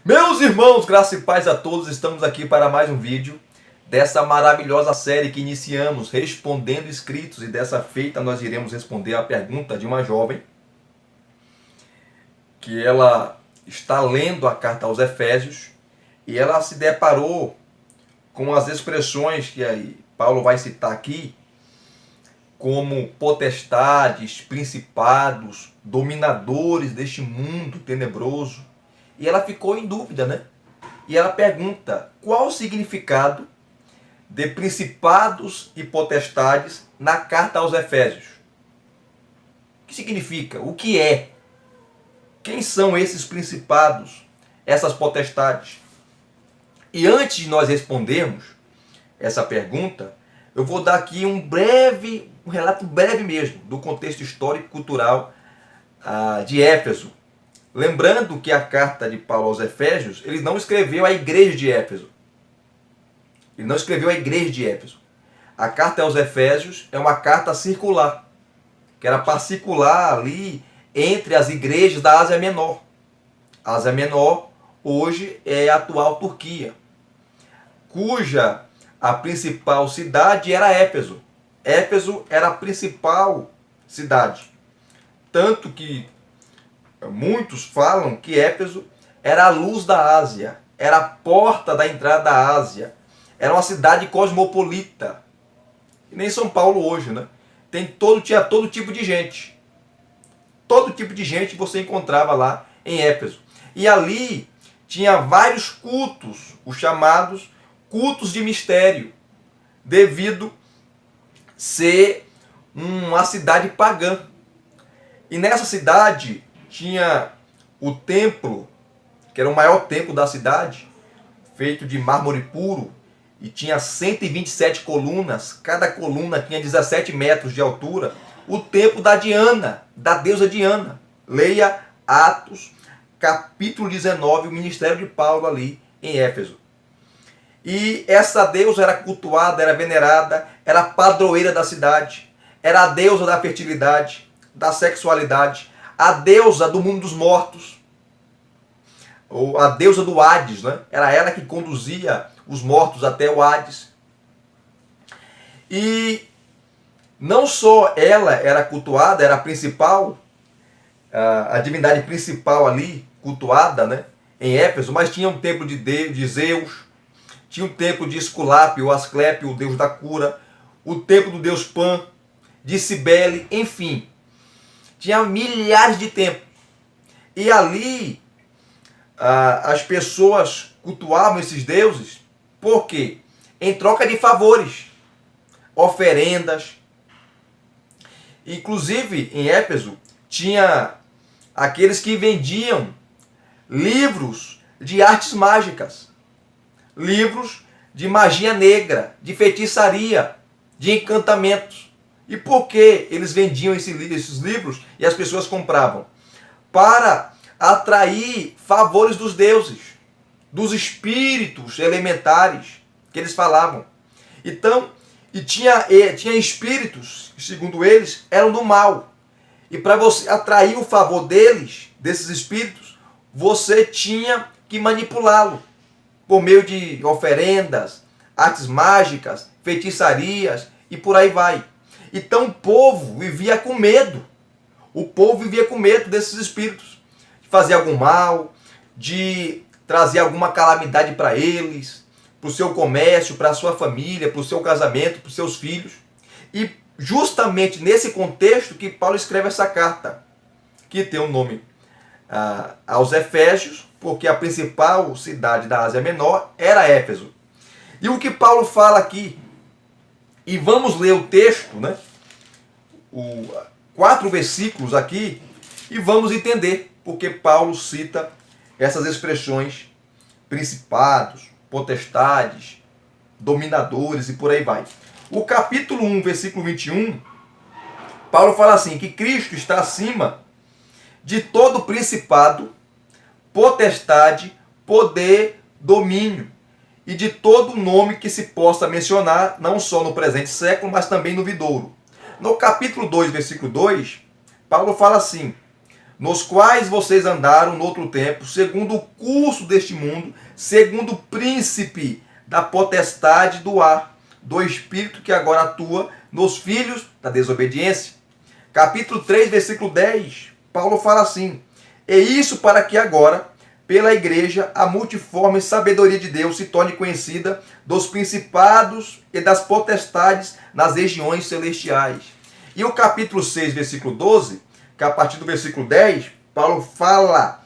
Meus irmãos, graça e paz a todos, estamos aqui para mais um vídeo dessa maravilhosa série que iniciamos, Respondendo Escritos, e dessa feita nós iremos responder a pergunta de uma jovem que ela está lendo a carta aos Efésios e ela se deparou com as expressões que aí Paulo vai citar aqui, como potestades, principados, dominadores deste mundo tenebroso. E ela ficou em dúvida, né? E ela pergunta, qual o significado de principados e potestades na carta aos Efésios? O que significa? O que é? Quem são esses principados, essas potestades? E antes de nós respondermos essa pergunta, eu vou dar aqui um relato breve mesmo, do contexto histórico e cultural de Éfeso. Lembrando que a carta de Paulo aos Efésios, ele não escreveu à igreja de Éfeso. Ele não escreveu à igreja de Éfeso. A carta aos Efésios é uma carta circular, que era particular ali entre as igrejas da Ásia Menor. A Ásia Menor hoje é a atual Turquia, cuja a principal cidade era Éfeso. Éfeso era a principal cidade. Tanto que muitos falam que Éfeso era a luz da Ásia, era a porta da entrada da Ásia, era uma cidade cosmopolita. E nem São Paulo hoje, né? Tinha todo tipo de gente. Todo tipo de gente você encontrava lá em Éfeso. E ali tinha vários cultos, os chamados cultos de mistério, devido ser uma cidade pagã. E nessa cidade tinha o templo, que era o maior templo da cidade, feito de mármore puro, e tinha 127 colunas, cada coluna tinha 17 metros de altura, o templo da Diana, da deusa Diana. Leia Atos, capítulo 19, o ministério de Paulo ali em Éfeso. E essa deusa era cultuada, era venerada, era a padroeira da cidade, era a deusa da fertilidade, da sexualidade, a deusa do mundo dos mortos, ou a deusa do Hades, né? Era ela que conduzia os mortos até o Hades. E não só ela era cultuada, era a principal, a divindade principal ali, cultuada, né, em Éfeso, mas tinha um templo de Zeus, tinha um templo de Esculápio, ou Asclépio, o deus da cura, o templo do deus Pan, de Cibele, enfim. Tinha milhares de templos. E ali as pessoas cultuavam esses deuses, por quê? Em troca de favores, oferendas. Inclusive, em Éfeso, tinha aqueles que vendiam livros de artes mágicas, livros de magia negra, de feitiçaria, de encantamentos. E por que eles vendiam esses livros e as pessoas compravam? Para atrair favores dos deuses, dos espíritos elementares que eles falavam. Então, tinha espíritos que, segundo eles, eram do mal. E para você atrair o favor deles, desses espíritos, você tinha que manipulá-lo por meio de oferendas, artes mágicas, feitiçarias e por aí vai. Então o povo vivia com medo. O povo vivia com medo desses espíritos, de fazer algum mal, de trazer alguma calamidade para eles, para o seu comércio, para a sua família, para o seu casamento, para os seus filhos. E justamente nesse contexto que Paulo escreve essa carta, que tem o nome aos Efésios, porque a principal cidade da Ásia Menor era Éfeso. E o que Paulo fala aqui, e vamos ler o texto, né? 4 versículos aqui, e vamos entender porque Paulo cita essas expressões, principados, potestades, dominadores e por aí vai. O capítulo 1, versículo 21, Paulo fala assim, que Cristo está acima de todo principado, potestade, poder, domínio, e de todo nome que se possa mencionar, não só no presente século, mas também no vindouro. No capítulo 2, versículo 2, Paulo fala assim, nos quais vocês andaram no outro tempo, segundo o curso deste mundo, segundo o príncipe da potestade do ar, do espírito que agora atua nos filhos da desobediência. Capítulo 3, versículo 10, Paulo fala assim: e isso para que agora, pela igreja, a multiforme sabedoria de Deus se torne conhecida dos principados e das potestades nas regiões celestiais. E o capítulo 6, versículo 12, que a partir do versículo 10, Paulo fala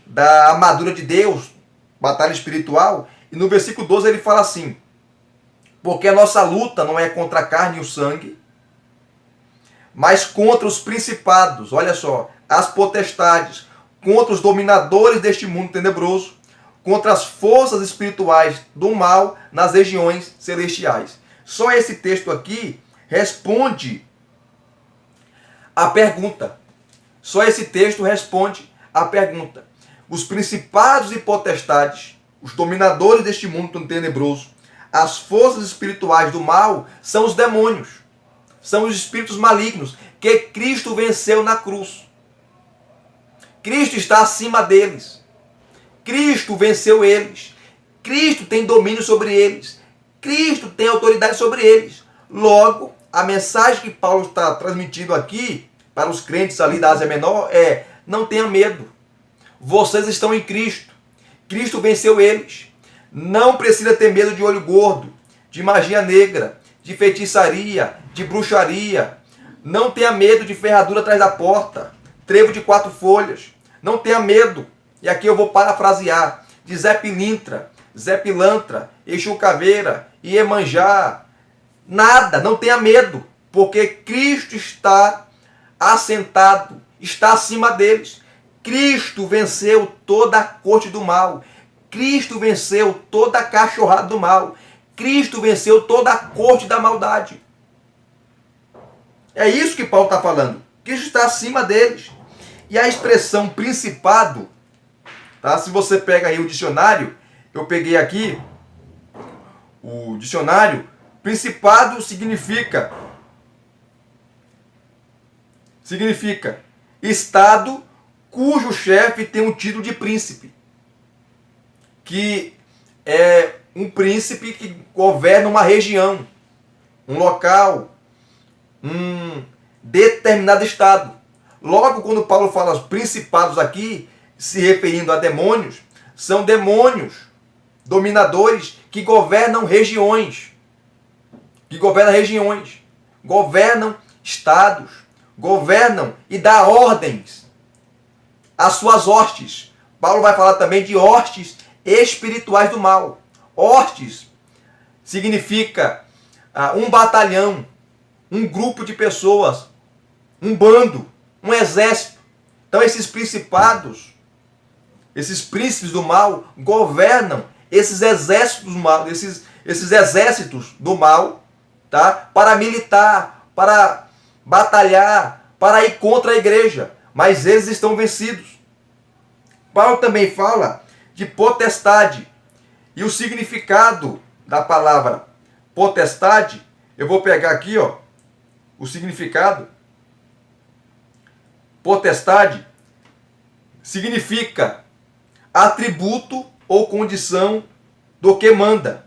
da armadura de Deus, batalha espiritual, e no versículo 12 ele fala assim: porque a nossa luta não é contra a carne e o sangue, mas contra os principados, olha só, as potestades, contra os dominadores deste mundo tenebroso, contra as forças espirituais do mal nas regiões celestiais. Só esse texto aqui responde a pergunta. Só esse texto responde a pergunta. Os principados e potestades, os dominadores deste mundo tenebroso, as forças espirituais do mal são os demônios, são os espíritos malignos que Cristo venceu na cruz. Cristo está acima deles. Cristo venceu eles. Cristo tem domínio sobre eles. Cristo tem autoridade sobre eles. Logo, a mensagem que Paulo está transmitindo aqui para os crentes ali da Ásia Menor é: não tenha medo. Vocês estão em Cristo. Cristo venceu eles. Não precisa ter medo de olho gordo, de magia negra, de feitiçaria, de bruxaria. Não tenha medo de ferradura atrás da porta, trevo de 4 folhas. Não tenha medo, e aqui eu vou parafrasear, de Zé Pilintra, Zé Pilantra, Exu Caveira, Iemanjá. Nada, não tenha medo, porque Cristo está assentado, está acima deles. Cristo venceu toda a corte do mal. Cristo venceu toda a cachorrada do mal. Cristo venceu toda a corte da maldade. É isso que Paulo está falando. Cristo está acima deles. E a expressão principado, tá? Se você pega aí o dicionário, eu peguei aqui o dicionário, principado significa estado cujo chefe tem um título de príncipe, que é um príncipe que governa uma região, um local, um determinado estado. Logo, quando Paulo fala os principados aqui, se referindo a demônios, são demônios dominadores que governam regiões. Governam estados, governam e dá ordens às suas hostes. Paulo vai falar também de hostes espirituais do mal. Hostes significa um batalhão, um grupo de pessoas, um bando, um exército. Então esses principados, esses príncipes do mal governam esses exércitos do mal, esses exércitos do mal, tá? Para militar, para batalhar, para ir contra a igreja, mas eles estão vencidos. Paulo também fala de potestade, e o significado da palavra potestade, eu vou pegar aqui, ó, o significado. Potestade significa atributo ou condição do que manda,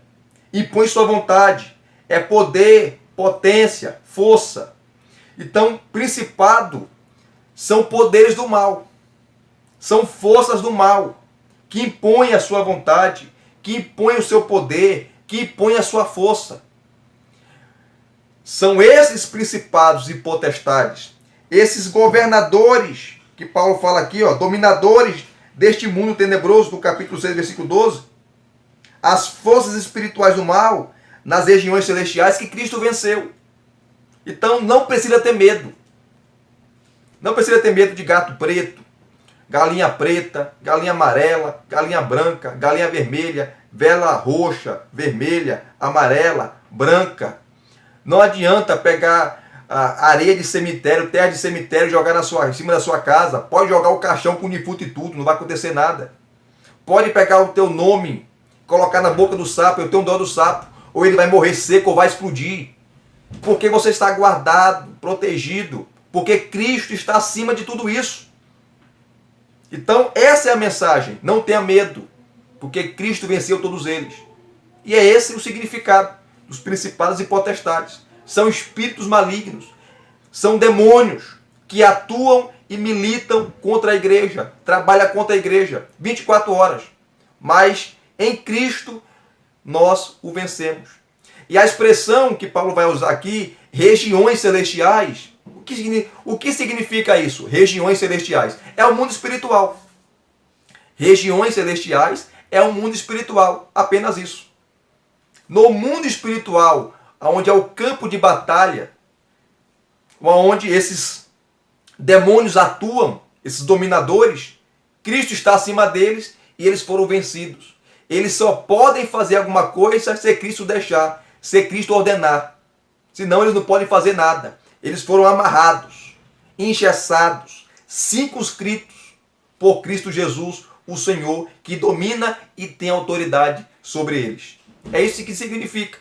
impõe sua vontade, é poder, potência, força. Então, principado são poderes do mal, são forças do mal, que impõem a sua vontade, que impõem o seu poder, que impõem a sua força. São esses principados e potestades, esses governadores, que Paulo fala aqui, ó, dominadores deste mundo tenebroso, do capítulo 6, versículo 12, as forças espirituais do mal nas regiões celestiais que Cristo venceu. Então não precisa ter medo. Não precisa ter medo de gato preto, galinha preta, galinha amarela, galinha branca, galinha vermelha, vela roxa, vermelha, amarela, branca. Não adianta pegar areia de cemitério, terra de cemitério e jogar em cima da sua casa. Pode jogar o caixão com defunto e tudo, não vai acontecer nada. Pode pegar o teu nome, colocar na boca do sapo, eu tenho dó do sapo, ou ele vai morrer seco ou vai explodir. Porque você está guardado, protegido, porque Cristo está acima de tudo isso. Então, essa é a mensagem. Não tenha medo, porque Cristo venceu todos eles. E é esse o significado dos principados e potestades. São espíritos malignos, são demônios que atuam e militam contra a igreja, trabalham contra a igreja 24 horas. Mas em Cristo nós o vencemos. E a expressão que Paulo vai usar aqui, regiões celestiais, o que significa isso? Regiões celestiais. É o mundo espiritual. Regiões celestiais é o mundo espiritual. Apenas isso. No mundo espiritual, onde é o campo de batalha, onde esses demônios atuam, esses dominadores, Cristo está acima deles e eles foram vencidos. Eles só podem fazer alguma coisa se Cristo deixar, se Cristo ordenar. Senão eles não podem fazer nada. Eles foram amarrados, engessados, circunscritos por Cristo Jesus, o Senhor, que domina e tem autoridade sobre eles. É isso que significa.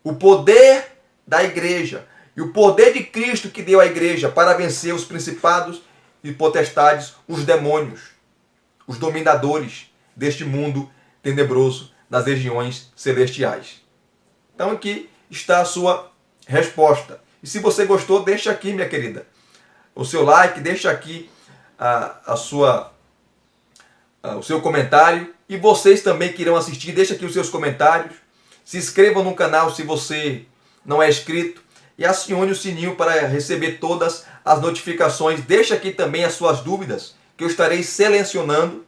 O poder da igreja e o poder de Cristo que deu à igreja para vencer os principados e potestades, os demônios, os dominadores deste mundo tenebroso das regiões celestiais. Então aqui está a sua resposta. E se você gostou, deixa aqui, minha querida, o seu like, deixa aqui o seu comentário. E vocês também que irão assistir, deixa aqui os seus comentários. Se inscrevam no canal se você não é inscrito. E acione o sininho para receber todas as notificações. Deixa aqui também as suas dúvidas, que eu estarei selecionando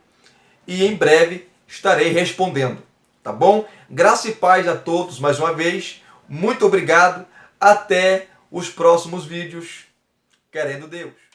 e em breve estarei respondendo. Tá bom? Graça e paz a todos mais uma vez. Muito obrigado. Até os próximos vídeos. Querendo Deus.